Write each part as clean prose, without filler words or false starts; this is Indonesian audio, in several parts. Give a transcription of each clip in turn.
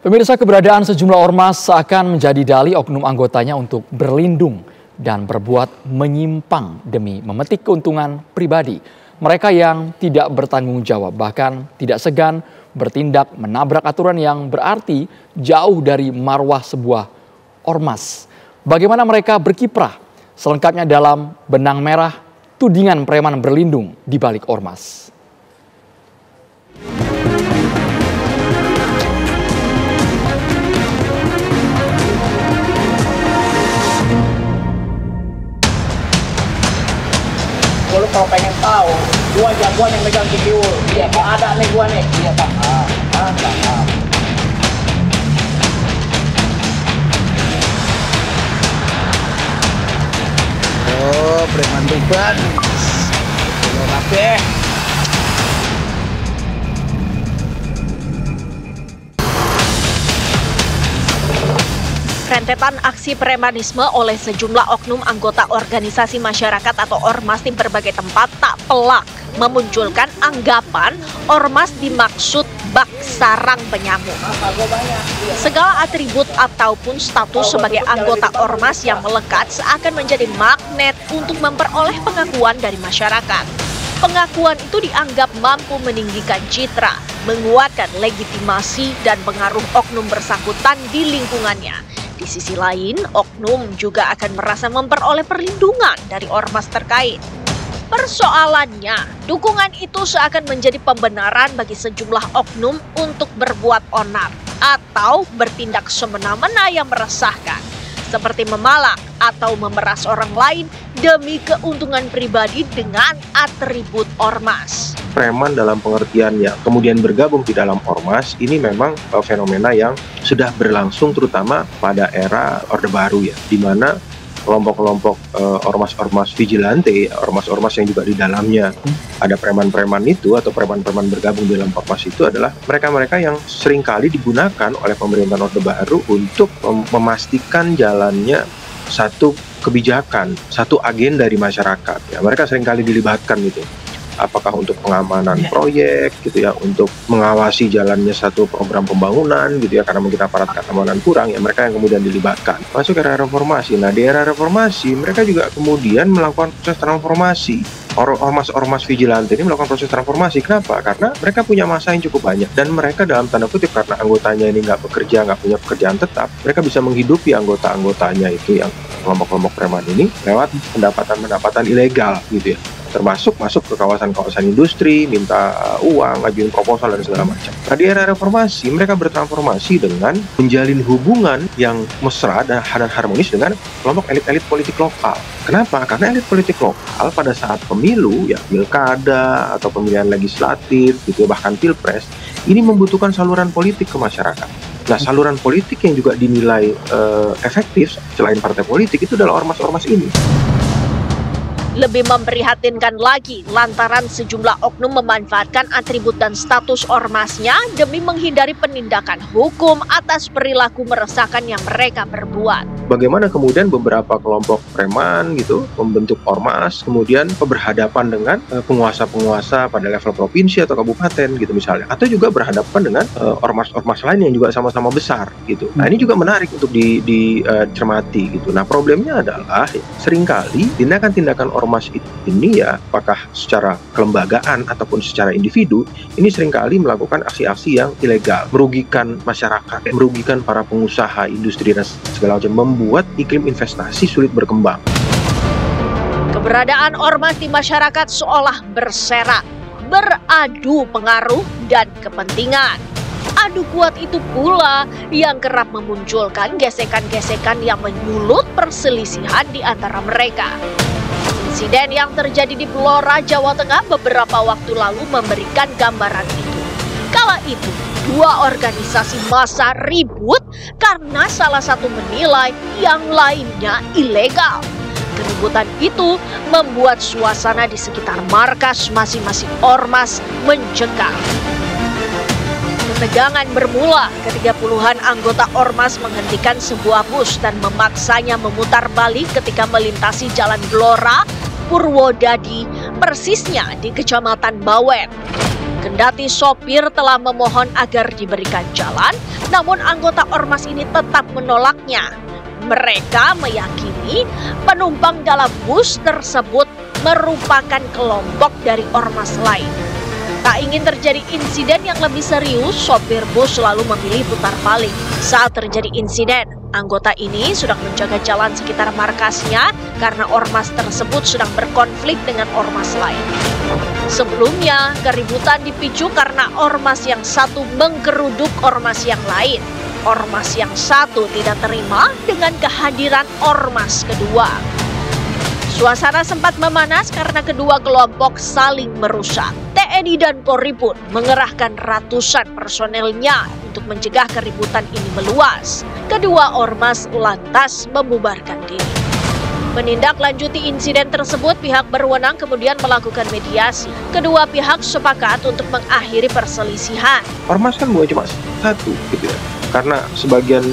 Pemirsa, keberadaan sejumlah ormas akan menjadi dalih oknum anggotanya untuk berlindung dan berbuat menyimpang demi memetik keuntungan pribadi. Mereka yang tidak bertanggung jawab bahkan tidak segan bertindak menabrak aturan yang berarti jauh dari marwah sebuah ormas. Bagaimana mereka berkiprah? Selengkapnya dalam Benang Merah, tudingan preman berlindung di balik ormas. Kalau kau pengen tahu, gua jagoan yang megang GPU. Iya, Pak, ada nih gua nih. Iya, Pak. Pak. Oh, preman beban. Kalau rapi. Rentetan aksi premanisme oleh sejumlah oknum anggota organisasi masyarakat atau ormas di berbagai tempat tak pelak memunculkan anggapan ormas dimaksud bak sarang penyamuk. Segala atribut ataupun status sebagai anggota ormas yang melekat seakan menjadi magnet untuk memperoleh pengakuan dari masyarakat. Pengakuan itu dianggap mampu meninggikan citra, menguatkan legitimasi dan pengaruh oknum bersangkutan di lingkungannya. Di sisi lain, oknum juga akan merasa memperoleh perlindungan dari ormas terkait. Persoalannya, dukungan itu seakan menjadi pembenaran bagi sejumlah oknum untuk berbuat onar atau bertindak semena-mena yang meresahkan, seperti memalak atau memeras orang lain demi keuntungan pribadi dengan atribut ormas. Preman dalam pengertian yang kemudian bergabung di dalam ormas ini memang fenomena yang sudah berlangsung terutama pada era Orde Baru ya, di mana kelompok-kelompok ormas-ormas vigilante, ormas-ormas yang juga di dalamnya ada preman-preman itu atau preman-preman bergabung di dalam ormas itu adalah mereka-mereka yang seringkali digunakan oleh pemerintahan Orde Baru untuk memastikan jalannya satu kebijakan, satu agenda di masyarakat. Ya, mereka seringkali dilibatkan gitu. Apakah untuk pengamanan proyek gitu ya, untuk mengawasi jalannya satu program pembangunan gitu ya, karena mungkin aparat keamanan kurang ya, mereka yang kemudian dilibatkan. Masuk era reformasi. Nah, di era reformasi mereka juga kemudian melakukan proses transformasi. Ormas-ormas vigilante ini melakukan proses transformasi. Kenapa? Karena mereka punya masa yang cukup banyak dan mereka dalam tanda kutip karena anggotanya ini nggak bekerja, nggak punya pekerjaan tetap, mereka bisa menghidupi anggota-anggotanya itu yang kelompok-kelompok preman ini lewat pendapatan-pendapatan ilegal gitu ya. Termasuk masuk ke kawasan-kawasan industri, minta uang, ngajuin proposal dan segala macam. Nah, di era reformasi mereka bertransformasi dengan menjalin hubungan yang mesra dan harmonis dengan kelompok elit-elit politik lokal. Kenapa? Karena elit politik lokal pada saat pemilu, ya pilkada atau pemilihan legislatif, gitu bahkan pilpres, ini membutuhkan saluran politik ke masyarakat. Nah, saluran politik yang juga dinilai efektif selain partai politik itu adalah ormas-ormas ini. Lebih memprihatinkan lagi lantaran sejumlah oknum memanfaatkan atribut dan status ormasnya demi menghindari penindakan hukum atas perilaku meresahkan yang mereka perbuat. Bagaimana kemudian beberapa kelompok preman gitu membentuk ormas, kemudian berhadapan dengan penguasa-penguasa pada level provinsi atau kabupaten gitu misalnya, atau juga berhadapan dengan ormas-ormas lain yang juga sama-sama besar gitu. Nah, ini juga menarik untuk dicermati gitu. Nah, problemnya adalah seringkali tindakan-tindakan ormas ini ya, apakah secara kelembagaan ataupun secara individu, ini seringkali melakukan aksi-aksi yang ilegal, merugikan masyarakat, merugikan para pengusaha, industri dan segala macam, membuat iklim investasi sulit berkembang. Keberadaan ormas di masyarakat seolah berserak, beradu pengaruh dan kepentingan. Adu kuat itu pula yang kerap memunculkan gesekan-gesekan yang menyulut perselisihan di antara mereka. Insiden yang terjadi di Blora, Jawa Tengah beberapa waktu lalu memberikan gambaran itu. Kala itu, dua organisasi massa ribut karena salah satu menilai yang lainnya ilegal. Keributan itu membuat suasana di sekitar markas masing-masing ormas mencekam. Ketegangan bermula ketika puluhan anggota ormas menghentikan sebuah bus dan memaksanya memutar balik ketika melintasi Jalan Blora, Purwodadi, persisnya di Kecamatan Bawen. Kendati sopir telah memohon agar diberikan jalan, namun anggota ormas ini tetap menolaknya. Mereka meyakini penumpang dalam bus tersebut merupakan kelompok dari ormas lain. Tak ingin terjadi insiden yang lebih serius, sopir bus selalu memilih putar balik. Saat terjadi insiden, anggota ini sudah menjaga jalan sekitar markasnya karena ormas tersebut sedang berkonflik dengan ormas lain. Sebelumnya, keributan dipicu karena ormas yang satu menggeruduk ormas yang lain. Ormas yang satu tidak terima dengan kehadiran ormas kedua. Suasana sempat memanas karena kedua kelompok saling merusak. TNI dan Polri pun mengerahkan ratusan personelnya untuk mencegah keributan ini meluas. Kedua ormas lantas membubarkan diri. Menindaklanjuti insiden tersebut, pihak berwenang kemudian melakukan mediasi. Kedua pihak sepakat untuk mengakhiri perselisihan. Ormas kan bukan cuma satu gitu ya. Karena sebagian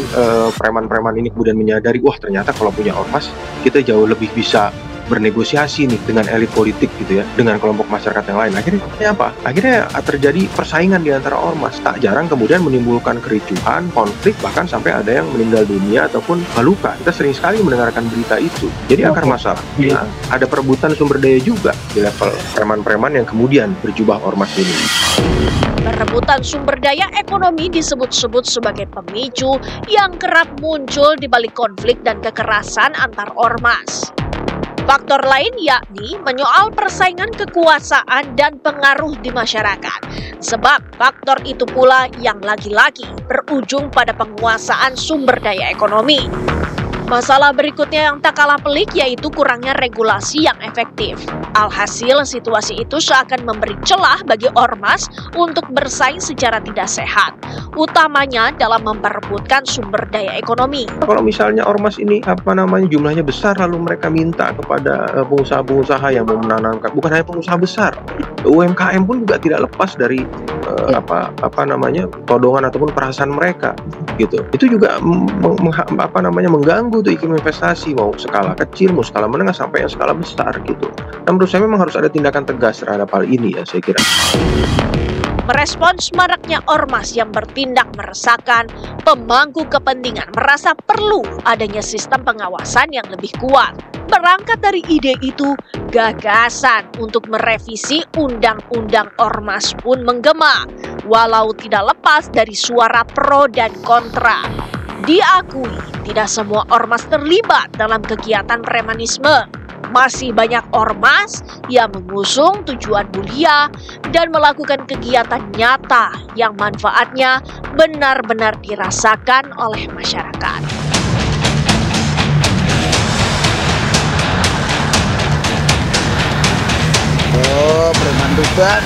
preman-preman ini kemudian menyadari, wah ternyata kalau punya ormas kita jauh lebih bisa bernegosiasi nih dengan elit politik gitu ya, dengan kelompok masyarakat yang lain. Akhirnya apa? Akhirnya terjadi persaingan di antara ormas. Tak jarang kemudian menimbulkan kericuhan, konflik, bahkan sampai ada yang meninggal dunia ataupun luka. Kita sering sekali mendengarkan berita itu. Jadi akar masalahnya ada perebutan sumber daya juga di level preman-preman yang kemudian berjubah ormas ini. Perebutan sumber daya ekonomi disebut-sebut sebagai pemicu yang kerap muncul di balik konflik dan kekerasan antar ormas. Faktor lain yakni menyoal persaingan kekuasaan dan pengaruh di masyarakat. Sebab faktor itu pula yang lagi-lagi berujung pada penguasaan sumber daya ekonomi. Masalah berikutnya yang tak kalah pelik yaitu kurangnya regulasi yang efektif. Alhasil, situasi itu seakan memberi celah bagi ormas untuk bersaing secara tidak sehat, utamanya dalam memperebutkan sumber daya ekonomi. Kalau misalnya ormas ini jumlahnya besar, lalu mereka minta kepada pengusaha-pengusaha yang mau menanamkan, bukan hanya pengusaha besar, UMKM pun juga tidak lepas dari todongan ataupun perasaan mereka gitu. Itu juga mengganggu tuh iklim investasi, mau skala kecil, mau skala menengah, sampai yang skala besar gitu. Dan menurut saya memang harus ada tindakan tegas terhadap hal ini ya, saya kira. Merespons maraknya ormas yang bertindak meresahkan, pemangku kepentingan merasa perlu adanya sistem pengawasan yang lebih kuat. Berangkat dari ide itu, gagasan untuk merevisi undang-undang ormas pun menggema, walau tidak lepas dari suara pro dan kontra. Diakui tidak semua ormas terlibat dalam kegiatan premanisme. Masih banyak ormas yang mengusung tujuan mulia dan melakukan kegiatan nyata yang manfaatnya benar-benar dirasakan oleh masyarakat. Oh, preman duban.